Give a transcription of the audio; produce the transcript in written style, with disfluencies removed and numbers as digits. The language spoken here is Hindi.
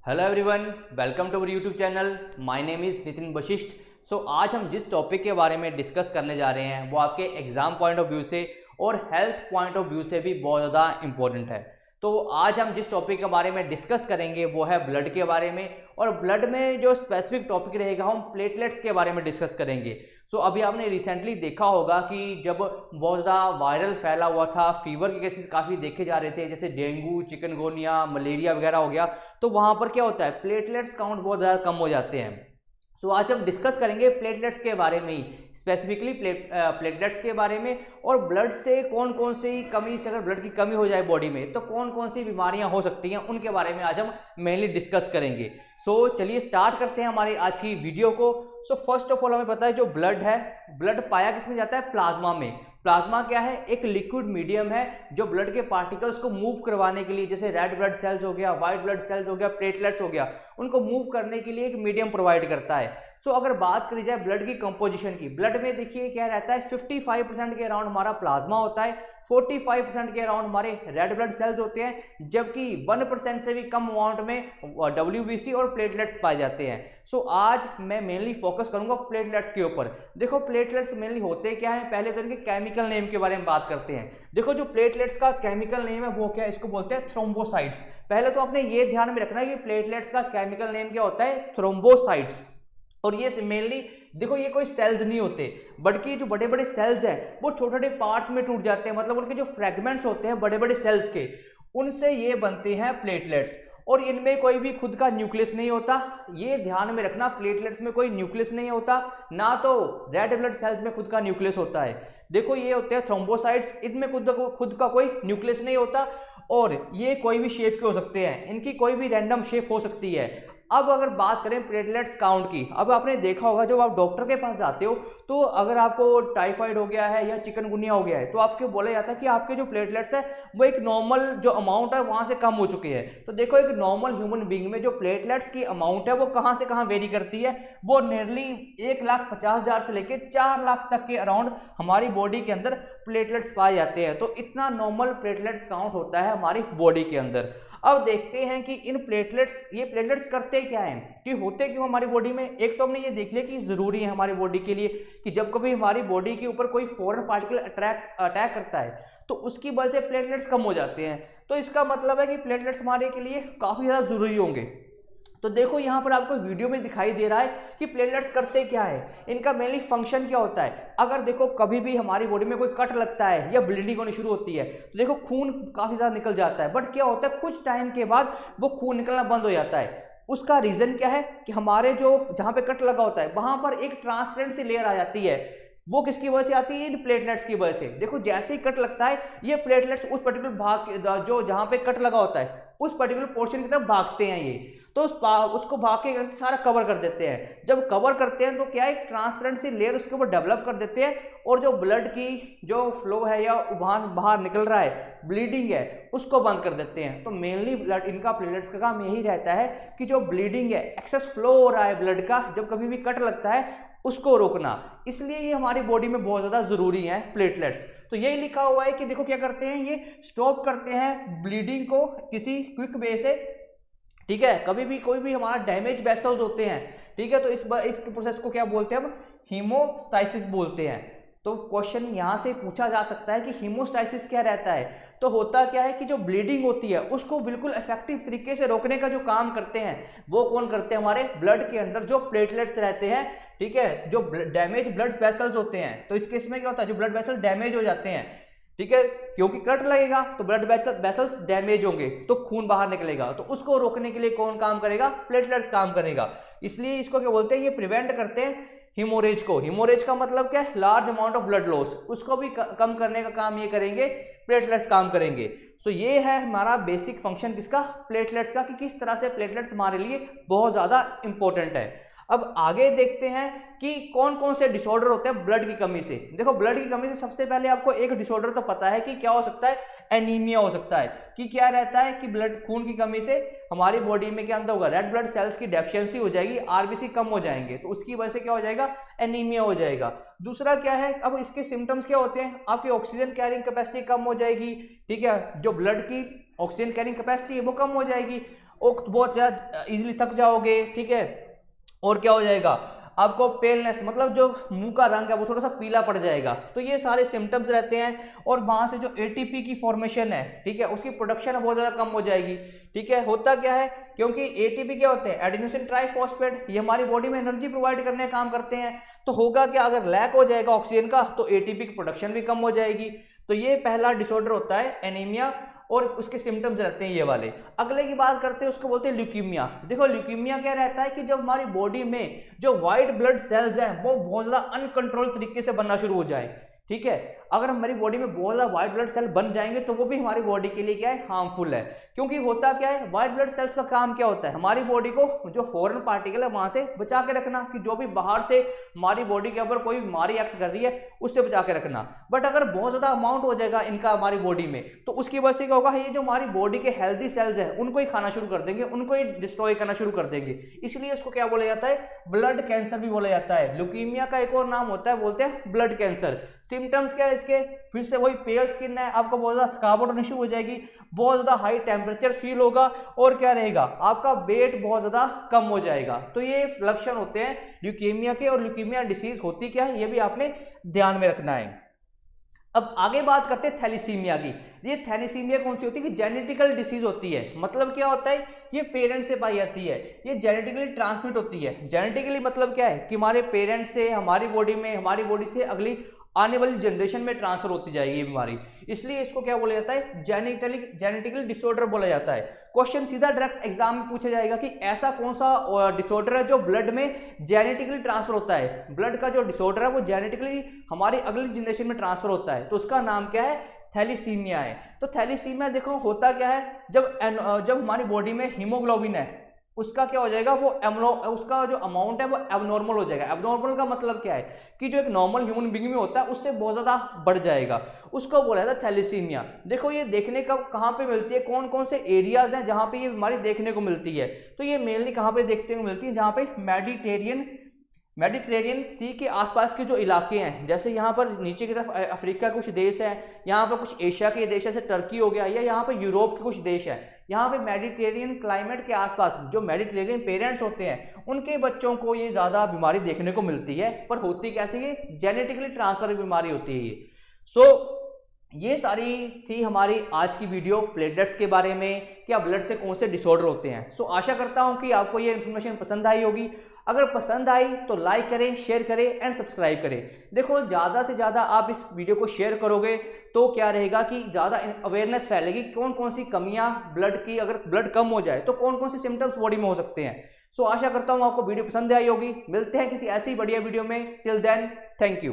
Hello everyone, welcome to our YouTube channel. My name is Nitin Vashishtha. आज हम जिस टॉपिक के बारे में डिस्कस करने जा रहे हैं वो आपके एग्ज़ाम पॉइंट ऑफ व्यू से और हेल्थ पॉइंट ऑफ व्यू से भी बहुत ज़्यादा इंपॉर्टेंट है। तो आज हम जिस टॉपिक के बारे में डिस्कस करेंगे वो है ब्लड के बारे में, और ब्लड में जो स्पेसिफिक टॉपिक रहेगा हम प्लेटलेट्स के बारे में डिस्कस करेंगे। अभी आपने रिसेंटली देखा होगा कि जब बहुत ज़्यादा वायरल फैला हुआ था, फीवर के केसेस काफ़ी देखे जा रहे थे, जैसे डेंगू, चिकनगुनिया, मलेरिया वगैरह हो गया, तो वहाँ पर क्या होता है, प्लेटलेट्स काउंट बहुत ज़्यादा कम हो जाते हैं। आज हम डिस्कस करेंगे प्लेटलेट्स के बारे में ही, स्पेसिफिकली प्लेटलेट्स के बारे में, और ब्लड से कौन कौन सी कमी से, अगर ब्लड की कमी हो जाए बॉडी में तो कौन कौन सी बीमारियां हो सकती हैं, उनके बारे में आज हम मेनली डिस्कस करेंगे। चलिए स्टार्ट करते हैं हमारी आज की वीडियो को। फर्स्ट ऑफ ऑल हमें पता है जो ब्लड है, ब्लड पाया किसमें जाता है, प्लाज्मा में। प्लाज्मा क्या है, एक लिक्विड मीडियम है जो ब्लड के पार्टिकल्स को मूव करवाने के लिए, जैसे रेड ब्लड सेल्स हो गया, व्हाइट ब्लड सेल्स हो गया, प्लेटलेट्स हो गया, उनको मूव करने के लिए एक मीडियम प्रोवाइड करता है। अगर बात करी जाए ब्लड की कंपोजिशन की, ब्लड में देखिए क्या रहता है, 55% के अराउंड हमारा प्लाज्मा होता है, 45% के अराउंड हमारे रेड ब्लड सेल्स होते हैं, जबकि 1% से भी कम अमाउंट में WBC और प्लेटलेट्स पाए जाते हैं। आज मैं मेनली फोकस करूंगा प्लेटलेट्स के ऊपर। देखो प्लेटलेट्स मेनली होते क्या है, पहले तो इनके केमिकल नेम के बारे में बात करते हैं। देखो जो प्लेटलेट्स का केमिकल नेम है वो क्या है, इसको बोलते हैं थ्रोम्बोसाइट्स। पहले तो आपने ये ध्यान में रखना है कि प्लेटलेट्स का केमिकल नेम क्या होता है, थ्रोम्बोसाइट्स। और ये मेनली देखो ये कोई सेल्स नहीं होते, बल्कि जो बड़े बड़े सेल्स हैं वो छोटे छोटे पार्ट्स में टूट जाते हैं, मतलब उनके जो फ्रेगमेंट्स होते हैं बड़े बड़े सेल्स के, उनसे ये बनते हैं प्लेटलेट्स। और इनमें कोई भी खुद का न्यूक्लियस नहीं होता, ये ध्यान में रखना, प्लेटलेट्स में कोई न्यूक्लियस नहीं होता, ना तो रेड ब्लड सेल्स में खुद का न्यूक्लियस होता है। देखो ये होते हैं थ्रोम्बोसाइट्स, इनमें खुद का कोई न्यूक्लियस नहीं होता, और ये कोई भी शेप के हो सकते हैं, इनकी कोई भी रैंडम शेप हो सकती है। अब अगर बात करें प्लेटलेट्स काउंट की, अब आपने देखा होगा जब आप डॉक्टर के पास जाते हो तो अगर आपको टाइफाइड हो गया है या चिकनगुनिया हो गया है तो आपको बोला जाता है कि आपके जो प्लेटलेट्स है वो एक नॉर्मल जो अमाउंट है वहां से कम हो चुके हैं। तो देखो एक नॉर्मल ह्यूमन बीइंग में जो प्लेटलेट्स की अमाउंट है वो कहां से कहां वेरी करती है, वो नियरली 1,50,000 से लेकर 4 लाख तक के अराउंड हमारी बॉडी के अंदर प्लेटलेट्स पाए जाते हैं। तो इतना नॉर्मल प्लेटलेट्स काउंट होता है हमारी बॉडी के अंदर। अब देखते हैं कि इन प्लेटलेट्स, ये प्लेटलेट्स करते क्या हैं, कि होते क्यों हमारी बॉडी में। एक तो हमने ये देख लिया कि जरूरी है हमारी बॉडी के लिए कि जब कभी हमारी बॉडी के ऊपर कोई फॉरेन पार्टिकल अटैक करता है तो उसकी वजह से प्लेटलेट्स कम हो जाते हैं। तो इसका मतलब है कि प्लेटलेट्स हमारे के लिए काफी ज्यादा जरूरी होंगे। तो देखो यहाँ पर आपको वीडियो में दिखाई दे रहा है कि प्लेटलेट्स करते क्या है, इनका मेनली फंक्शन क्या होता है। अगर देखो कभी भी हमारी बॉडी में कोई कट लगता है या ब्लीडिंग होनी शुरू होती है तो देखो खून काफी ज्यादा निकल जाता है, बट क्या होता है कुछ टाइम के बाद वो खून निकलना बंद हो जाता है। उसका रीजन क्या है कि हमारे जो जहां पे कट लगा होता है वहां पर एक ट्रांसपेरेंट सी लेयर आ जाती है, वो किसकी वजह से आती है, इन प्लेटलेट्स की वजह से। देखो जैसे ही कट लगता है ये प्लेटलेट्स उस पर्टिकुलर भाग जो जहां पे कट लगा होता है उस पर्टिकुलर पोर्शन की तरफ भागते हैं ये, तो उसको भाग के सारा कवर कर देते हैं। जब कवर करते हैं तो क्या एक ट्रांसपेरेंट सी लेयर उसके ऊपर डेवलप कर देते हैं, और जो ब्लड की जो फ्लो है या बाहर निकल रहा है, ब्लीडिंग है, उसको बंद कर देते हैं। तो मेनली ब्लड इनका प्लेटलेट्स का काम यही रहता है कि जो ब्लीडिंग है, एक्सेस फ्लो हो रहा है ब्लड का, जब कभी भी कट लगता है उसको रोकना। इसलिए ये हमारी बॉडी में बहुत ज्यादा जरूरी है प्लेटलेट्स। तो यही लिखा हुआ है कि देखो क्या करते हैं, ये स्टॉप करते हैं ब्लीडिंग को किसी क्विक वे से, ठीक है। कभी भी कोई भी हमारा डैमेज वेसल्स होते हैं, ठीक है, तो इस प्रोसेस को क्या बोलते हैं हम, हीमोस्टाइसिस बोलते हैं। तो क्वेश्चन यहां से पूछा जा सकता है कि हीमोस्टाइसिस क्या रहता है। तो होता क्या है कि जो ब्लीडिंग होती है उसको बिल्कुल इफेक्टिव तरीके से रोकने का जो काम करते हैं वो कौन करते हैं, हमारे ब्लड के अंदर जो प्लेटलेट्स रहते हैं, ठीक है, जो डैमेज ब्लड वेसल्स होते हैं। तो इस केस में क्या होता है, जो ब्लड वेसल डैमेज हो जाते हैं, ठीक है, क्योंकि कट लगेगा तो ब्लड वेसल्स डैमेज होंगे तो खून बाहर निकलेगा, तो उसको रोकने के लिए कौन काम करेगा, प्लेटलेट्स काम करेगा। इसलिए इसको क्या बोलते हैं, ये प्रिवेंट करते हैं हिमोरेज को। हिमोरेज का मतलब क्या है, large amount of blood loss, उसको भी कम करने का काम ये करेंगे, प्लेटलेट्स काम करेंगे। ये है हमारा बेसिक फंक्शन किसका, प्लेटलेट्स का, कि किस तरह से प्लेटलेट्स हमारे लिए बहुत ज्यादा इंपॉर्टेंट है। अब आगे देखते हैं कि कौन कौन से डिसऑर्डर होते हैं ब्लड की कमी से। देखो ब्लड की कमी से सबसे पहले आपको एक डिसऑर्डर तो पता है कि क्या हो सकता है, एनीमिया हो सकता है। कि क्या रहता है कि ब्लड खून की कमी से हमारी बॉडी में क्या अंदर होगा, रेड ब्लड सेल्स की डेफिशिएंसी हो जाएगी, आरबीसी कम हो जाएंगे, तो उसकी वजह से क्या हो जाएगा, एनीमिया हो जाएगा। दूसरा क्या है, अब इसके सिम्टम्स क्या होते हैं, आपकी ऑक्सीजन कैरिंग कैपेसिटी कम हो जाएगी, ठीक है, जो ब्लड की ऑक्सीजन कैरिंग कैपेसिटी है वो कम हो जाएगी। और बहुत ज़्यादा इजीली थक जाओगे, ठीक है। और क्या हो जाएगा, आपको पेलनेस मतलब जो मुंह का रंग है वो थोड़ा सा पीला पड़ जाएगा। तो ये सारे सिम्टम्स रहते हैं। और वहां से जो एटीपी की फॉर्मेशन है, ठीक है, उसकी प्रोडक्शन बहुत ज़्यादा कम हो जाएगी, ठीक है। होता क्या है, क्योंकि एटीपी क्या होते हैं, एडिनोसिन ट्राइफॉस्फेट, ये हमारी बॉडी में एनर्जी प्रोवाइड करने का काम करते हैं। तो होगा क्या, अगर लैक हो जाएगा ऑक्सीजन का तो एटीपी की प्रोडक्शन भी कम हो जाएगी। तो ये पहला डिसऑर्डर होता है एनीमिया, और उसके सिम्टम्स रहते हैं ये वाले। अगले की बात करते हैं, उसको बोलते हैं ल्यूकीमिया। देखो ल्यूकीमिया क्या रहता है कि जब हमारी बॉडी में जो व्हाइट ब्लड सेल्स हैं वो बहुत ज़्यादा अनकंट्रोल तरीके से बनना शुरू हो जाए, ठीक है। अगर हमारी बॉडी में बहुत ज़्यादा व्हाइट ब्लड सेल बन जाएंगे तो वो भी हमारी बॉडी के लिए क्या है, हार्मफुल है। क्योंकि होता क्या है, व्हाइट ब्लड सेल्स का काम क्या होता है, हमारी बॉडी को जो फॉरेन पार्टिकल है वहां से बचा के रखना, कि जो भी बाहर से हमारी बॉडी के ऊपर कोई बीमारी एक्ट कर रही है उससे बचा के रखना। बट अगर बहुत ज़्यादा अमाउंट हो जाएगा इनका हमारी बॉडी में, तो उसकी वजह से क्या होगा, ये जो हमारी बॉडी के हेल्दी सेल्स है उनको ही खाना शुरू कर देंगे, उनको ही डिस्ट्रॉय करना शुरू कर देंगे। इसलिए इसको क्या बोला जाता है, ब्लड कैंसर भी बोला जाता है। ल्यूकीमिया का एक और नाम होता है, बोलते हैं ब्लड कैंसर। सिम्टम्स क्या है इसके, फिर से वही पेल स्किन है, आपको बहुत ज्यादा थकावट होनी शुरू हो जाएगी, बहुत ज्यादा हाई टेम्परेचर फील होगा, और क्या रहेगा, आपका वेट बहुत ज्यादा कम हो जाएगा। तो ये लक्षण होते हैं ल्यूकीमिया के। और ल्यूकीमिया डिसीज होती क्या है ये भी आपने ध्यान में रखना है। अब आगे बात करते हैं थैलीसीमिया की। ये थैलीसीमिया कौन सी होती है कि जेनेटिकल डिसीज होती है। मतलब क्या होता है, ये पेरेंट्स से पाई जाती है, ये जेनेटिकली ट्रांसमिट होती है। जेनेटिकली मतलब क्या है कि हमारे पेरेंट्स से हमारी बॉडी में, हमारी बॉडी से अगली आने वाली जनरेशन में ट्रांसफर होती जाएगी ये बीमारी। इसलिए इसको क्या बोला जाता है, जेनेटिकली डिसऑर्डर बोला जाता है। क्वेश्चन सीधा डायरेक्ट एग्जाम में पूछा जाएगा कि ऐसा कौन सा डिसऑर्डर है जो ब्लड में जेनेटिकली ट्रांसफर होता है। ब्लड का जो डिसऑर्डर है वो जेनेटिकली हमारी अगली जनरेशन में ट्रांसफर होता है, तो उसका नाम क्या है, थैलीसीमिया है। तो थैलीसीमिया देखो होता क्या है, जब हमारी बॉडी में हीमोग्लोबिन है उसका क्या हो जाएगा, वो उसका जो अमाउंट है वो एबनॉर्मल हो जाएगा। एबनॉर्मल का मतलब क्या है कि जो एक नॉर्मल ह्यूमन बीइंग में होता है उससे बहुत ज़्यादा बढ़ जाएगा, उसको बोला जाता है थैलीसीमिया। देखो ये देखने का कहाँ पे मिलती है, कौन कौन से एरियाज हैं जहाँ पे ये बीमारी देखने को मिलती है। तो ये मेनली कहाँ पे देखने को मिलती है, जहाँ पे मेडिटेरेनियन सी के आसपास के जो इलाके हैं, जैसे यहाँ पर नीचे की तरफ अफ्रीका के कुछ देश हैं, यहाँ पर कुछ एशिया के देश जैसे टर्की हो गया, या यहाँ पर यूरोप के कुछ देश हैं। यहाँ पे मेडिटेरियन क्लाइमेट के आसपास जो मेडिटेरियन पेरेंट्स होते हैं उनके बच्चों को ये ज़्यादा बीमारी देखने को मिलती है। पर होती कैसे, ये जेनेटिकली ट्रांसफर बीमारी होती है ये। ये सारी थी हमारी आज की वीडियो प्लेटलेट्स के बारे में, क्या ब्लड से कौन से डिसऑर्डर होते हैं। आशा करता हूँ कि आपको ये इन्फॉर्मेशन पसंद आई होगी। अगर पसंद आई तो लाइक करें, शेयर करें एंड सब्सक्राइब करें। देखो ज़्यादा से ज़्यादा आप इस वीडियो को शेयर करोगे तो क्या रहेगा कि ज़्यादा अवेयरनेस फैलेगी, कौन कौन सी कमियां ब्लड की, अगर ब्लड कम हो जाए तो कौन कौन सी सिम्टम्स बॉडी में हो सकते हैं। आशा करता हूँ आपको वीडियो पसंद आई होगी। मिलते हैं किसी ऐसी बढ़िया वीडियो में। Till then, thank you.